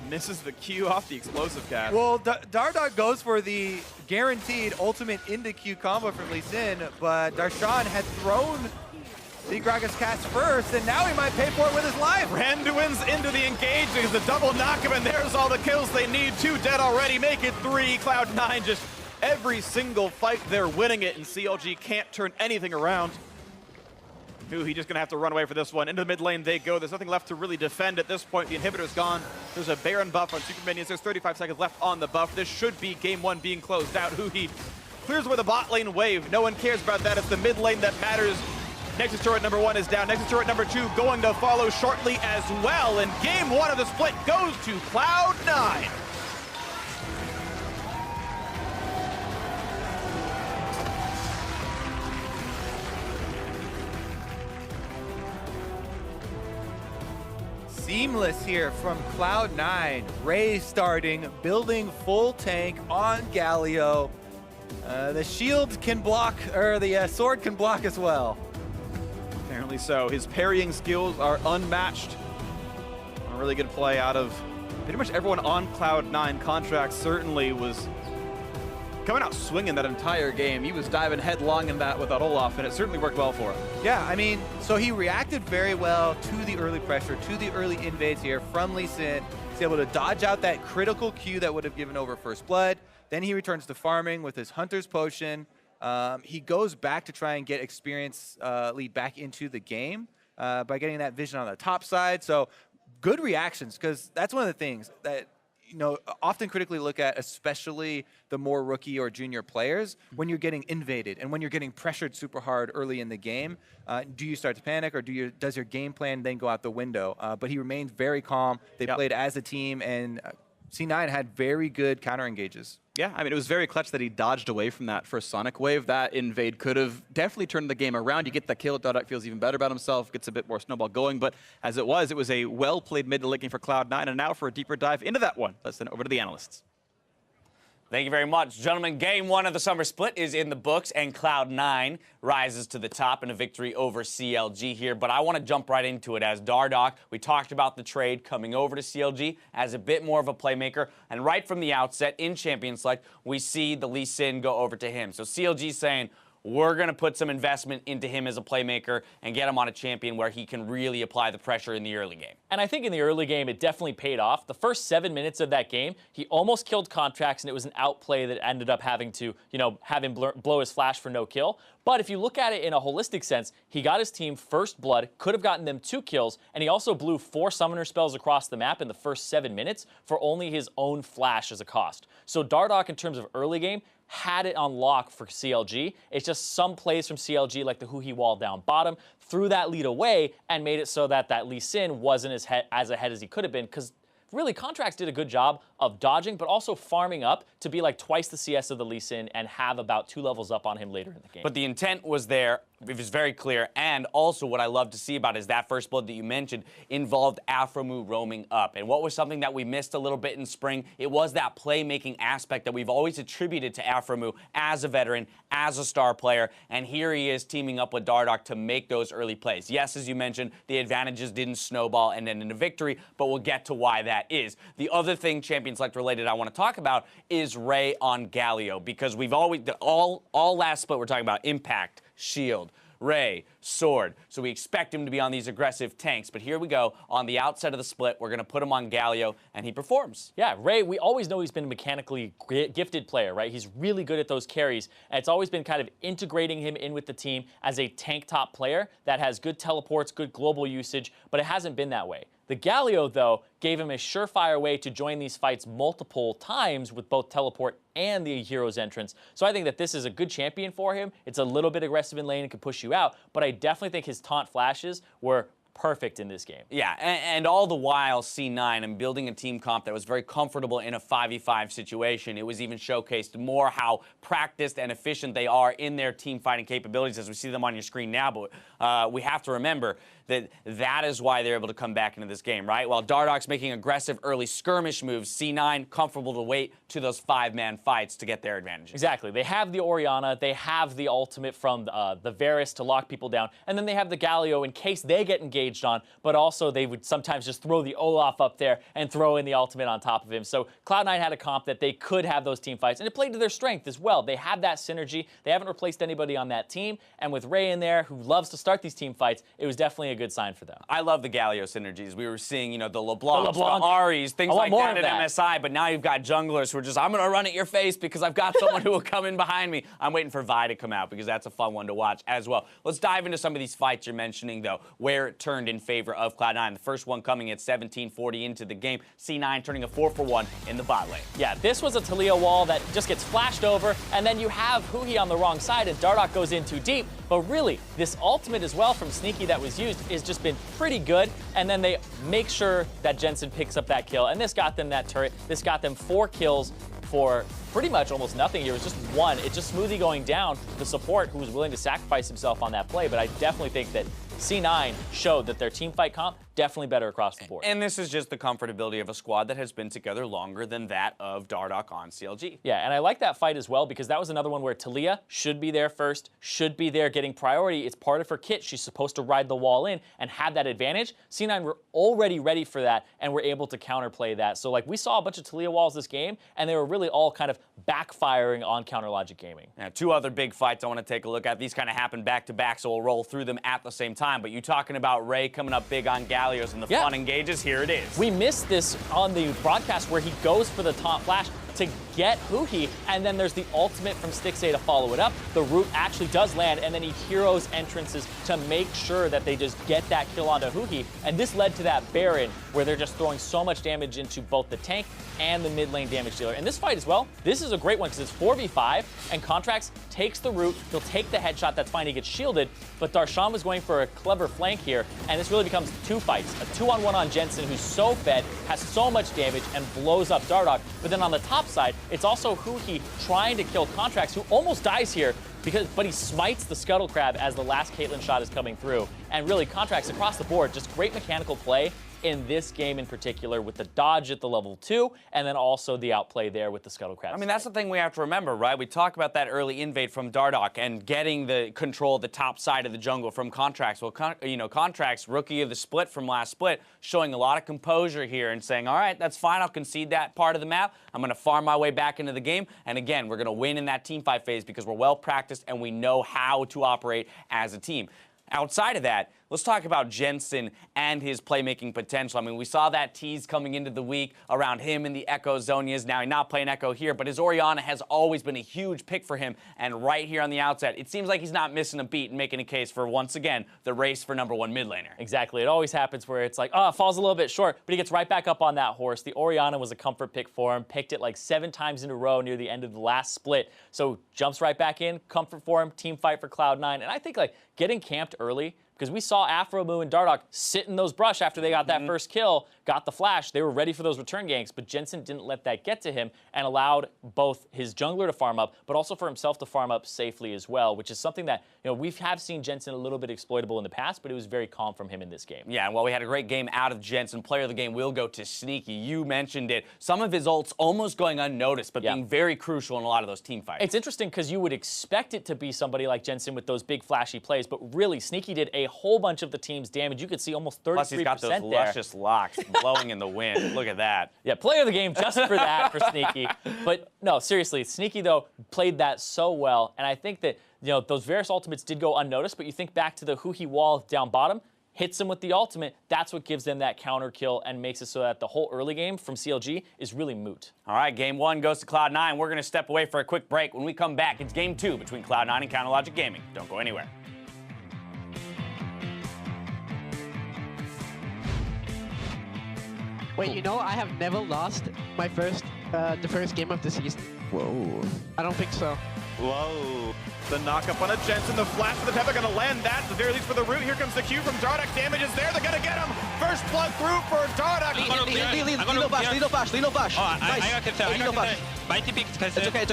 Misses the Q off the explosive cast. Well, Dardoch goes for the guaranteed ultimate into Q combo from Lee Sin, but Darshan had thrown the Gragas cast first, and now he might pay for it with his life. Randuin's into the engage. There's a double knock-up, and there's all the kills they need. 2 dead already. Make it 3. Cloud9 just every single fight they're winning it, and CLG can't turn anything around. He's just going to have to run away for this one. Into the mid lane they go. There's nothing left to really defend at this point. The inhibitor's gone. There's a Baron buff on super minions. There's 35 seconds left on the buff. This should be game 1 being closed out. Huhi clears with a bot lane wave. No one cares about that. It's the mid lane that matters. Nexus turret number 1 is down. Nexus turret number 2 going to follow shortly as well. And game 1 of the split goes to Cloud9. Seamless here from Cloud9. Ray starting, building full tank on Galio. The shield can block, or the sword can block as well. Apparently so. His parrying skills are unmatched. A really good play out of pretty much everyone on Cloud9. Contract certainly was coming out swinging that entire game. He was diving headlong in that with that Olaf, and it certainly worked well for him. Yeah, I mean, so he reacted very well to the early pressure, to the early invades here from Lee Sin. He's able to dodge out that critical Q that would have given over First Blood. Then he returns to farming with his Hunter's Potion. He goes back to try and get experience lead back into the game by getting that vision on the top side. So good reactions, because that's one of the things that often critically look at, especially the more rookie or junior players, when you're getting invaded and when you're getting pressured super hard early in the game. Do you start to panic, or does your game plan then go out the window? But he remained very calm. They played as a team, and C9 had very good counter engages. Yeah, I mean, it was very clutch that he dodged away from that first Sonic wave. That invade could have definitely turned the game around. You get the kill, Dardoch feels even better about himself, gets a bit more snowball going, but as it was a well-played mid to late game for Cloud9, and now for a deeper dive into that one, let's send it over to the analysts. Thank you very much. Gentlemen, game 1 of the summer split is in the books, and Cloud9 rises to the top in a victory over CLG here. But I want to jump right into it as Dardoch. We talked about the trade coming over to CLG as a bit more of a playmaker. And right from the outset in Champion Select, we see the Lee Sin go over to him. So CLG saying, we're going to put some investment into him as a playmaker and get him on a champion where he can really apply the pressure in the early game. And I think in the early game, it definitely paid off. The first 7 minutes of that game, he almost killed Contracts, and it was an outplay that ended up having to, have him blow his flash for no kill. But if you look at it in a holistic sense, he got his team First Blood, could have gotten them 2 kills, and he also blew 4 summoner spells across the map in the first 7 minutes for only his own flash as a cost. So Dardoch, in terms of early game, had it on lock for CLG. It's just some plays from CLG, like the Huhi wall down bottom, threw that lead away and made it so that Lee Sin wasn't as ahead as he could have been, because really, Contracts did a good job of dodging, but also farming up to be like twice the CS of the Lee Sin and have about 2 levels up on him later in the game. But the intent was there. It was very clear. And also what I love to see about is that First Blood that you mentioned involved Aphromoo roaming up. And what was something that we missed a little bit in spring? It was that playmaking aspect that we've always attributed to Aphromoo as a veteran, as a star player. And here he is teaming up with Dardoch to make those early plays. Yes, as you mentioned, the advantages didn't snowball and end in a victory, but we'll get to why that is. The other thing Champion Select related I want to talk about is Ray on Galio, because we've always, all last split we're talking about impact, shield, Ray, sword. So we expect him to be on these aggressive tanks. But here we go. On the outset of the split, we're going to put him on Galio, and he performs. Yeah, Ray, we always know he's been a mechanically gifted player, right? He's really good at those carries. And it's always been kind of integrating him in with the team as a tank top player that has good teleports, good global usage, but it hasn't been that way. The Galio, though, gave him a surefire way to join these fights multiple times with both teleport and the hero's entrance. So I think that this is a good champion for him. It's a little bit aggressive in lane and can push you out, but I definitely think his taunt flashes were perfect in this game. Yeah, and all the while, C9 and building a team comp that was very comfortable in a 5v5 situation. It was even showcased more how practiced and efficient they are in their team fighting capabilities as we see them on your screen now. But we have to remember, that is why they're able to come back into this game, right? While Dardoch's making aggressive early skirmish moves, C9 comfortable to wait to those 5-man fights to get their advantage. Exactly. They have the Orianna, they have the ultimate from the Varus to lock people down, and then they have the Galio in case they get engaged on, but also they would sometimes just throw the Olaf up there and throw in the ultimate on top of him. So Cloud9 had a comp that they could have those team fights, and it played to their strength as well. They have that synergy. They haven't replaced anybody on that team, and with Ray in there, who loves to start these team fights, it was definitely a good sign for them. I love the Galio synergies. We were seeing, the LeBlancs, the Aries, things like that at MSI, but now you've got junglers who are just, I'm going to run at your face because I've got someone who will come in behind me. I'm waiting for Vi to come out because that's a fun one to watch as well. Let's dive into some of these fights you're mentioning, though, where it turned in favor of Cloud9. The first one coming at 17:40 into the game. C9 turning a 4-for-1 in the bot lane. Yeah, this was a Taliyah wall that just gets flashed over, and then you have Huhi on the wrong side, and Dardoch goes in too deep. But really, this ultimate as well from Sneaky that was used has just been pretty good, and then they make sure that Jensen picks up that kill, and this got them that turret. This got them 4 kills for pretty much almost nothing here. It was just 1. It's just smoothly going down the support who was willing to sacrifice himself on that play, but I definitely think that C9 showed that their team fight comp definitely better across the board. And this is just the comfortability of a squad that has been together longer than that of Dardoch on CLG. Yeah, and I like that fight as well because that was another one where Taliyah should be there first, should be there getting priority. It's part of her kit. She's supposed to ride the wall in and have that advantage. C9 were already ready for that and were able to counterplay that. So like we saw a bunch of Taliyah walls this game and they were really all kind of backfiring on Counter Logic Gaming. Now, 2 other big fights I want to take a look at. These kind of happen back to back, so we'll roll through them at the same time. But you talking about Ray coming up big on Galios and the fun engages, here it is. We missed this on the broadcast where he goes for the taunt flash to get Huhi, and then there's the ultimate from Stixxay to follow it up. The root actually does land, and then he heroes entrances to make sure that they just get that kill onto Huhi, and this led to that Baron where they're just throwing so much damage into both the tank and the mid lane damage dealer. And this fight as well, this is a great one because it's 4v5, and Contracts takes the root, he'll take the headshot, that's fine, he gets shielded, but Darshan was going for a clever flank here, and this really becomes 2 fights. A 2-on-1 on Jensen, who's so fed, has so much damage, and blows up Dardoch, but then on the top side, it's also Huhi trying to kill Contracts, who almost dies here, but he smites the Scuttle Crab as the last Caitlyn shot is coming through. And really, Contracts across the board, just great mechanical play in this game in particular with the dodge at the level 2 and then also the outplay there with the Scuttle Crab. I mean, that's the thing we have to remember, right? We talk about that early invade from Dardoch and getting the control of the top side of the jungle from Contracts. Well, Contracts, rookie of the split from last split, showing a lot of composure here and saying, all right, that's fine, I'll concede that part of the map. I'm going to farm my way back into the game. And again, we're going to win in that team fight phase because we're well practiced and we know how to operate as a team. Outside of that, let's talk about Jensen and his playmaking potential. I mean, we saw that tease coming into the week around him and the Echo Zonias. Now, he's not playing Echo here, but his Orianna has always been a huge pick for him. And right here on the outset, it seems like he's not missing a beat and making a case for, once again, the race for #1 mid laner. Exactly. It always happens where it's like, oh, it falls a little bit short, but he gets right back up on that horse. The Orianna was a comfort pick for him, picked it like 7 times in a row near the end of the last split. So jumps right back in, comfort for him, team fight for Cloud9. And I think like getting camped early, because we saw Afromu and Dardoch sit in those brush after they got that first kill, got the flash. They were ready for those return ganks, but Jensen didn't let that get to him and allowed both his jungler to farm up, but also for himself to farm up safely as well, which is something that we have seen Jensen a little bit exploitable in the past, but it was very calm from him in this game. Yeah, and while we had a great game out of Jensen, player of the game will go to Sneaky. You mentioned it. Some of his ults almost going unnoticed, but being very crucial in a lot of those team fights. It's interesting because you would expect it to be somebody like Jensen with those big flashy plays, but really Sneaky did a whole bunch of the team's damage. You could see almost 33% Plus he's got those luscious locks blowing in the wind. Look at that. Yeah, player of the game just for that for Sneaky. But no, seriously, Sneaky though played that so well, and I think that those Varus ultimates did go unnoticed, but you think back to the Huhi wall down bottom, hits him with the ultimate, that's what gives them that counter kill and makes it so that the whole early game from CLG is really moot. All right, game 1 goes to Cloud9. We're going to step away for a quick break. When we come back, it's game 2 between Cloud9 and Counter Logic Gaming. Don't go anywhere. Wait, I have never lost my the first game of the season. Whoa. I don't think so. Whoa. The knock-up on a Jensen, the flash for the Peppa, gonna land that, at the very least for the root. Here comes the Q from Dardoch, damage is there, they're gonna get him! First blood through for Dardoch! My TP is It's okay.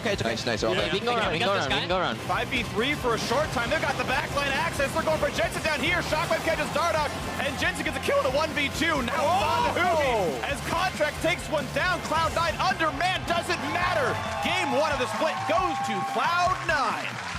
Nice. We can go around. 5v3 for a short time. They've got the backline access. They're going for Jensen down here. Shockwave catches Dardoch, and Jensen gets a kill in a 1v2. Now it's on to Hubi as Contract takes one down. Cloud9 undermanned, doesn't matter. Game 1 of the split goes to Cloud9.